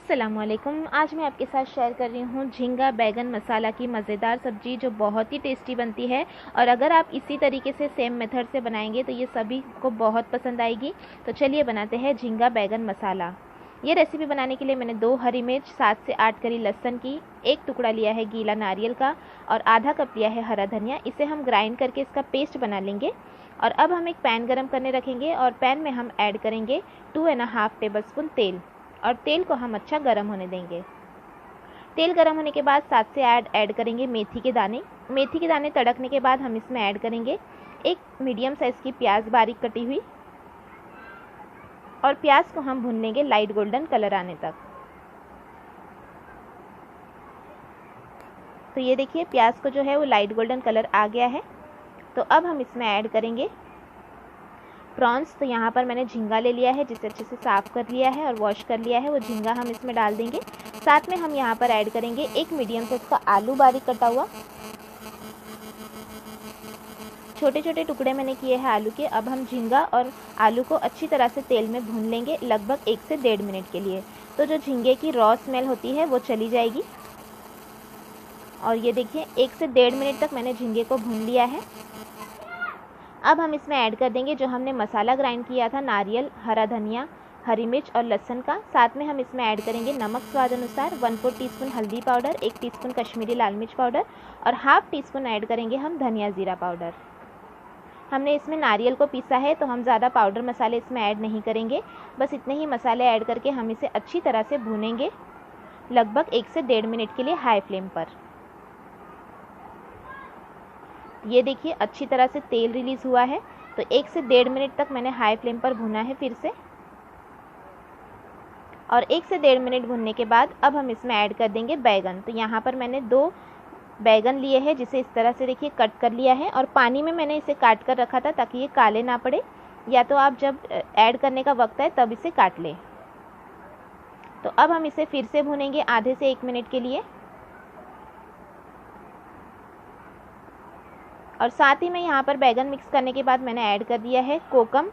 अस्सलामुअलैकुम। आज मैं आपके साथ शेयर कर रही हूँ झींगा बैगन मसाला की मज़ेदार सब्ज़ी जो बहुत ही टेस्टी बनती है। और अगर आप इसी तरीके से सेम मेथड से बनाएंगे तो ये सभी को बहुत पसंद आएगी। तो चलिए बनाते हैं झींगा बैगन मसाला। ये रेसिपी बनाने के लिए मैंने 2 हरी मिर्च, 7 से 8 कली लहसुन की, 1 टुकड़ा लिया है गीला नारियल का और आधा कप लिया है हरा धनिया। इसे हम ग्राइंड करके इसका पेस्ट बना लेंगे। और अब हम एक पैन गरम करने रखेंगे और पैन में हम ऐड करेंगे 2.5 टेबलस्पून तेल और तेल को हम अच्छा गरम होने देंगे। तेल गरम होने के बाद 7 से 8 ऐड करेंगे मेथी के दाने। मेथी के दाने तड़कने के बाद हम इसमें ऐड करेंगे एक मीडियम साइज़ की प्याज बारीक कटी हुई और प्याज को हम भून लेंगे लाइट गोल्डन कलर आने तक। तो ये देखिए प्याज को जो है वो लाइट गोल्डन कलर आ गया है। तो अब हम इसमें ऐड करेंगे प्रॉन्स। तो यहाँ पर मैंने झींगा ले लिया है जिसे अच्छे से साफ़ कर लिया है और वॉश कर लिया है। वो झींगा हम इसमें डाल देंगे। साथ में हम यहाँ पर ऐड करेंगे एक मीडियम साइज का आलू बारीक कटा हुआ। छोटे छोटे टुकड़े मैंने किए हैं आलू के। अब हम झींगा और आलू को अच्छी तरह से तेल में भून लेंगे लगभग 1 से 1.5 मिनट के लिए। तो जो झींगे की रॉ स्मेल होती है वो चली जाएगी। और ये देखिए 1 से 1.5 मिनट तक मैंने झींगे को भून लिया है। अब हम इसमें ऐड कर देंगे जो हमने मसाला ग्राइंड किया था, नारियल, हरा धनिया, हरी मिर्च और लहसुन का। साथ में हम इसमें ऐड करेंगे नमक स्वाद अनुसार, 1/4 टीस्पून हल्दी पाउडर, 1 टीस्पून कश्मीरी लाल मिर्च पाउडर और हाफ टीस्पून ऐड करेंगे हम धनिया जीरा पाउडर। हमने इसमें नारियल को पीसा है तो हम ज़्यादा पाउडर मसाले इसमें ऐड नहीं करेंगे। बस इतने ही मसाले ऐड करके हम इसे अच्छी तरह से भूनेंगे लगभग 1 से 1.5 मिनट के लिए हाई फ्लेम पर। ये देखिए अच्छी तरह से तेल रिलीज़ हुआ है। तो 1 से 1.5 मिनट तक मैंने हाई फ्लेम पर भुना है फिर से। और 1 से 1.5 मिनट भुनने के बाद अब हम इसमें ऐड कर देंगे बैगन। तो यहाँ पर मैंने 2 बैगन लिए हैं जिसे इस तरह से देखिए कट कर लिया है। और पानी में मैंने इसे काट कर रखा था ताकि ये काले ना पड़े, या तो आप जब ऐड करने का वक्त है तब इसे काट लें। तो अब हम इसे फिर से भुनेंगे आधे से 1 मिनट के लिए। और साथ ही में यहाँ पर बैगन मिक्स करने के बाद मैंने ऐड कर दिया है कोकम।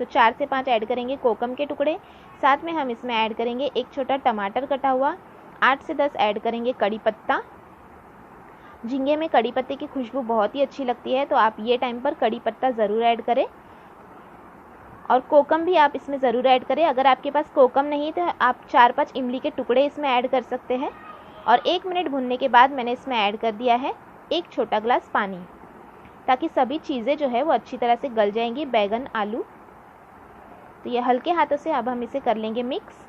तो 4 से 5 ऐड करेंगे कोकम के टुकड़े। साथ में हम इसमें ऐड करेंगे एक छोटा टमाटर कटा हुआ, 8 से 10 ऐड करेंगे कड़ी पत्ता। झींगे में कड़ी पत्ते की खुशबू बहुत ही अच्छी लगती है तो आप ये टाइम पर कड़ी पत्ता ज़रूर ऐड करें। और कोकम भी आप इसमें ज़रूर ऐड करें। अगर आपके पास कोकम नहीं तो आप 4-5 इमली के टुकड़े इसमें ऐड कर सकते हैं। और 1 मिनट भुनने के बाद मैंने इसमें ऐड कर दिया है एक छोटा गिलास पानी, ताकि सभी चीज़ें जो है वो अच्छी तरह से गल जाएंगी, बैगन, आलू। तो ये हल्के हाथों से अब हम इसे कर लेंगे मिक्स।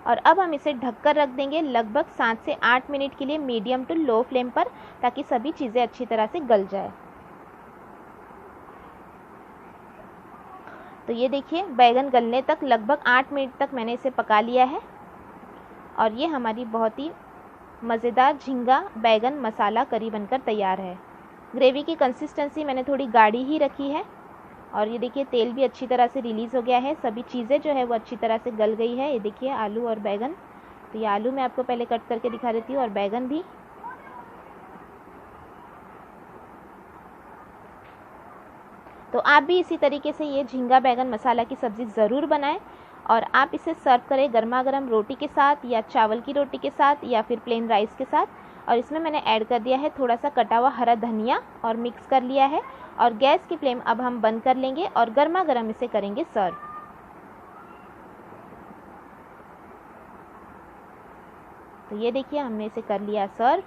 और अब हम इसे ढककर रख देंगे लगभग 7 से 8 मिनट के लिए मीडियम टू लो फ्लेम पर, ताकि सभी चीज़ें अच्छी तरह से गल जाए। तो ये देखिए बैगन गलने तक लगभग 8 मिनट तक मैंने इसे पका लिया है। और ये हमारी बहुत ही मज़ेदार झींगा बैगन मसाला करी बनकर तैयार है। ग्रेवी की कंसिस्टेंसी मैंने थोड़ी गाढ़ी ही रखी है। और ये देखिए तेल भी अच्छी तरह से रिलीज़ हो गया है, सभी चीज़ें जो है वो अच्छी तरह से गल गई है। ये देखिए आलू और बैगन। तो ये आलू मैं आपको पहले कट करके दिखा देती हूँ और बैगन भी। तो आप भी इसी तरीके से ये झींगा बैगन मसाला की सब्ज़ी ज़रूर बनाएं और आप इसे सर्व करें गर्मा गर्म रोटी के साथ या चावल की रोटी के साथ या फिर प्लेन राइस के साथ। और इसमें मैंने ऐड कर दिया है थोड़ा सा कटा हुआ हरा धनिया और मिक्स कर लिया है। और गैस की फ्लेम अब हम बंद कर लेंगे और गर्मा गर्म इसे करेंगे सर्व। तो ये देखिए हमने इसे कर लिया सर्व।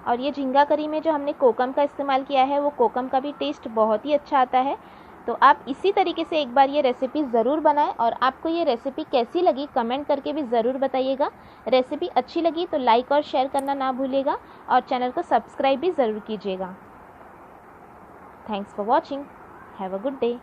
और ये झींगा करी में जो हमने कोकम का इस्तेमाल किया है वो कोकम का भी टेस्ट बहुत ही अच्छा आता है। तो आप इसी तरीके से एक बार ये रेसिपी ज़रूर बनाएं। और आपको ये रेसिपी कैसी लगी कमेंट करके भी ज़रूर बताइएगा। रेसिपी अच्छी लगी तो लाइक और शेयर करना ना भूलिएगा और चैनल को सब्सक्राइब भी ज़रूर कीजिएगा। Thanks for watching. Have a good day.